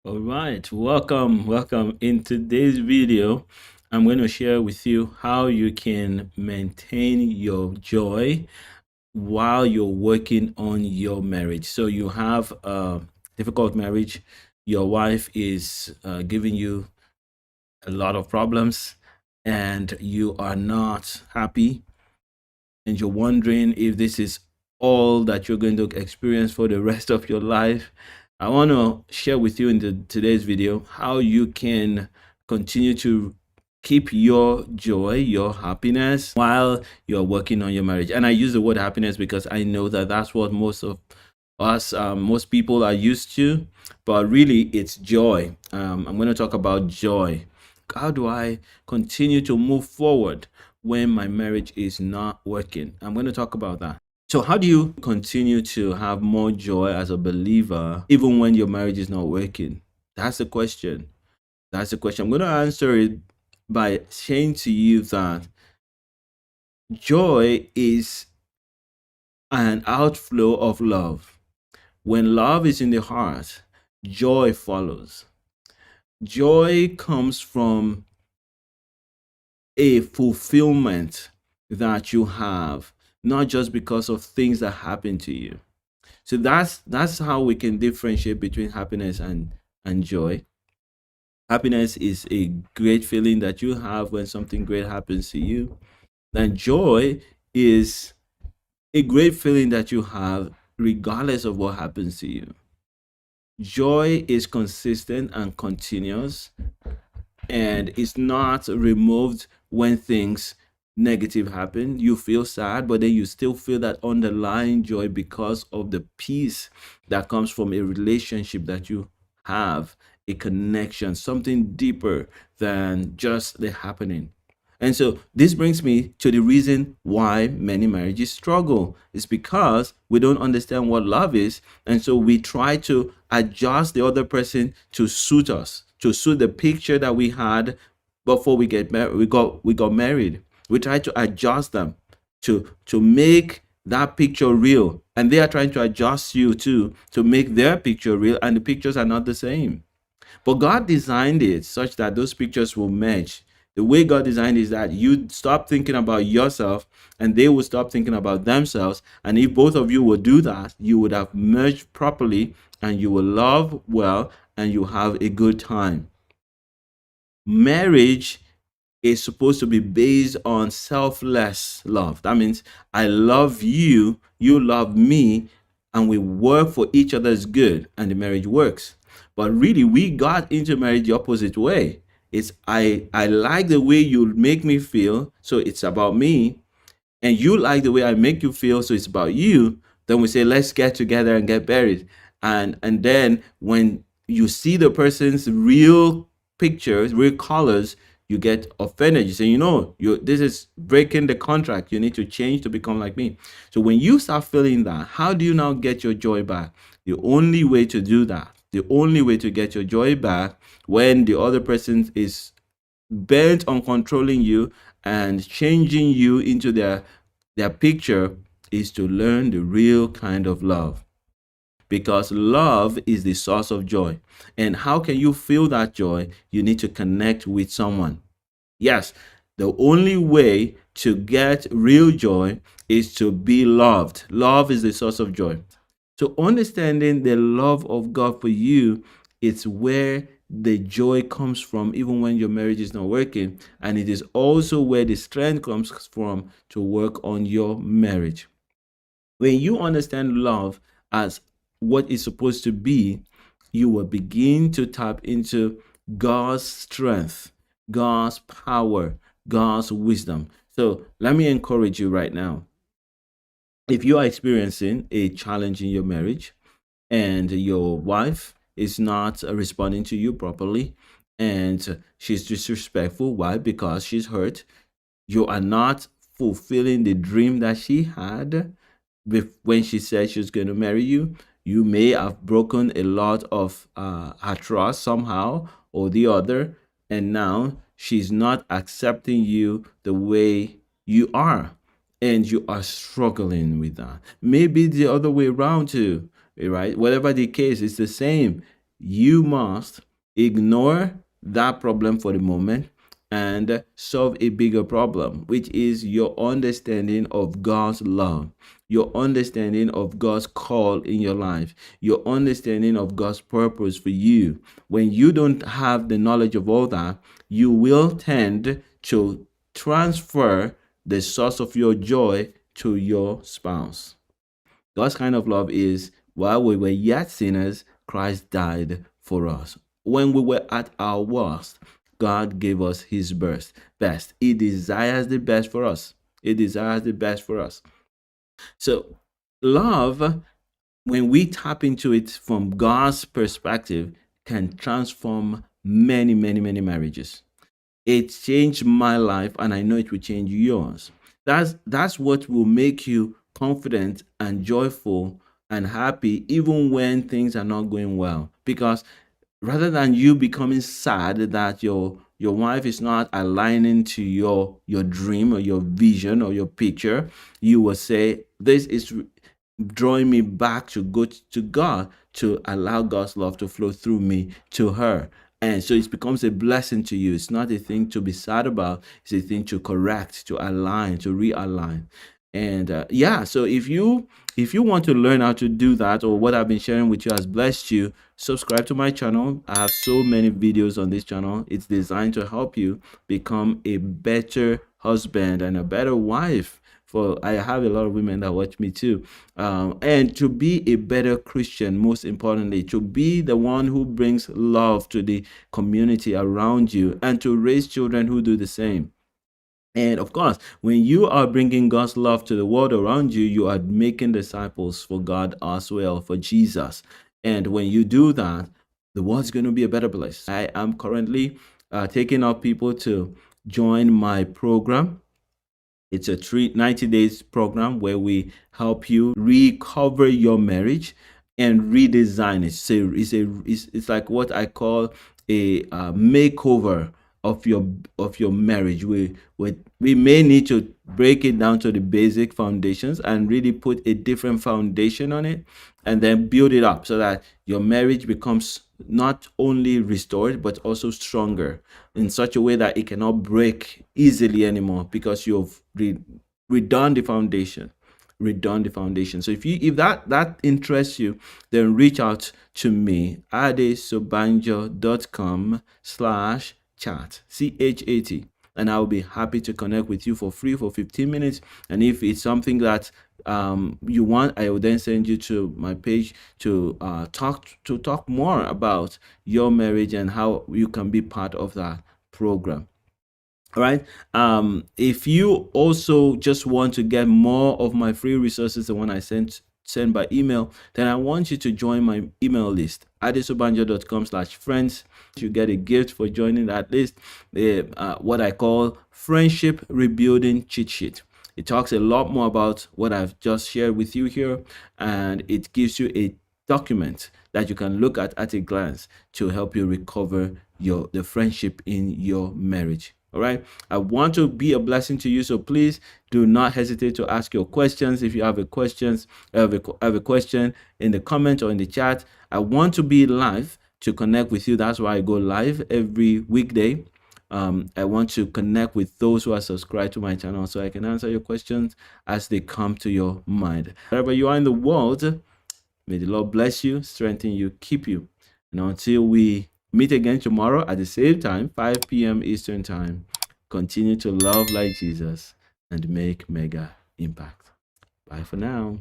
All right, welcome. In today's video, I'm going to share with you how you can maintain your joy while you're working on your marriage. So you have a difficult marriage, your wife is giving you a lot of problems, and you are not happy, and you're wondering if this is all that you're going to experience for the rest of your life. I want to share with you in today's video how you can continue to keep your joy, your happiness while you're working on your marriage. And I use the word happiness because I know that that's what most of us, most people are used to, but really it's joy. I'm going to talk about joy. How do I continue to move forward when my marriage is not working? I'm going to talk about that. So, how do you continue to have more joy as a believer even when your marriage is not working? That's the question. That's the question. I'm going to answer it by saying to you that joy is an outflow of love. When love is in the heart, joy follows. Joy comes from a fulfillment that you have, not just because of things that happen to you. So that's how we can differentiate between happiness and joy. Happiness is a great feeling that you have when something great happens to you, and joy is a great feeling that you have regardless of what happens to you. Joy is consistent and continuous, and it's not removed when things negative happen. You feel sad, but then you still feel that underlying joy because of the peace that comes from a relationship that you have, a connection, something deeper than just the happening. And so this brings me to the reason why many marriages struggle. It's because we don't understand what love is. And so we try to adjust the other person to suit us, to suit the picture that we had before we get married. We got married. We try to adjust them to make that picture real. And they are trying to adjust you too to make their picture real. And the pictures are not the same. But God designed it such that those pictures will match. The way God designed is that you stop thinking about yourself and they will stop thinking about themselves. And if both of you will do that, you would have merged properly and you will love well and you have a good time. Marriage is supposed to be based on selfless love. That means I love you, you love me, and we work for each other's good, and the marriage works. But really, we got into marriage the opposite way. It's I like the way you make me feel, so it's about me, and you like the way I make you feel, so it's about you. Then we say, let's get together and get married. And then when you see the person's real pictures, real colors, you get offended. You say, you this is breaking the contract. You need to change to become like me. So when you start feeling that, how do you now get your joy back? The only way to do that, the only way to get your joy back when the other person is bent on controlling you and changing you into their picture, is to learn the real kind of love, because love is the source of joy. And how can you feel that joy? You need to connect with someone. Yes, the only way to get real joy is to be loved. Love is the source of joy. So understanding the love of God for you, it's where the joy comes from even when your marriage is not working, and it is also where the strength comes from to work on your marriage. When you understand love as what it's supposed to be, you will begin to tap into God's strength, God's power, God's wisdom. So let me encourage you right now. If you are experiencing a challenge in your marriage and your wife is not responding to you properly and she's disrespectful, why? Because she's hurt. You are not fulfilling the dream that she had when she said she was going to marry you. You may have broken a lot of her trust somehow or the other, and now she's not accepting you the way you are, and you are struggling with that. Maybe the other way around too, right? Whatever the case, it's the same. you must ignore that problem for the moment and solve a bigger problem, which is your understanding of God's love, your understanding of God's call in your life, your understanding of God's purpose for you. When you don't have the knowledge of all that, you will tend to transfer the source of your joy to your spouse. God's kind of love is, while we were yet sinners, Christ died for us. When we were at our worst, God gave us his best. He desires the best for us. He desires the best for us. So, love, when we tap into it from God's perspective, can transform many, many, many marriages. It changed my life, and I know it will change yours. That's what will make you confident and joyful and happy even when things are not going well. Because rather than you becoming sad that your wife is not aligning to your dream or your vision or your picture, you will say, this is drawing me back to go to God, to allow God's love to flow through me to her. And so it becomes a blessing to you. It's not a thing to be sad about. It's a thing to correct, to align, to realign. And yeah, so if you want to learn how to do that, or what I've been sharing with you has blessed you, subscribe to my channel. I have so many videos on this channel. It's designed to help you become a better husband and a better wife. For I have a lot of women that watch me too, and to be a better Christian, most importantly, to be the one who brings love to the community around you, and to raise children who do the same. And of course, when you are bringing God's love to the world around you, you are making disciples for God as well, for Jesus. And when you do that, the world's going to be a better place. I am currently taking up people to join my program. It's a 90 days program where we help you recover your marriage and redesign it. So it's like what I call a makeover of your marriage. We may need to break it down to the basic foundations and really put a different foundation on it, and then build it up so that your marriage becomes not only restored but also stronger, in such a way that it cannot break easily anymore, because you've redone the foundation. So if that interests you, then reach out to me, adesobanjo.com/chat, CHAT, and I'll be happy to connect with you for free for 15 minutes. And if it's something that you want, I will then send you to my page to talk more about your marriage and how you can be part of that program. All right. If you also just want to get more of my free resources, the one I send by email, then I want you to join my email list, adesobanjo.com/friends. You get a gift for joining that list, what I call friendship rebuilding cheat sheet. It talks a lot more about what I've just shared with you here, and it gives you a document that you can look at a glance to help you recover the friendship in your marriage. All right. I want to be a blessing to you, so please do not hesitate to ask your questions. If you have a question in the comment or in the chat. I want to be live to connect with you. That's why I go live every weekday. I want to connect with those who are subscribed to my channel, so I can answer your questions as they come to your mind. Wherever you are in the world, may the Lord bless you, strengthen you, keep you. And until we meet again tomorrow at the same time, 5 p.m. Eastern Time, continue to love like Jesus and make mega impact. Bye for now.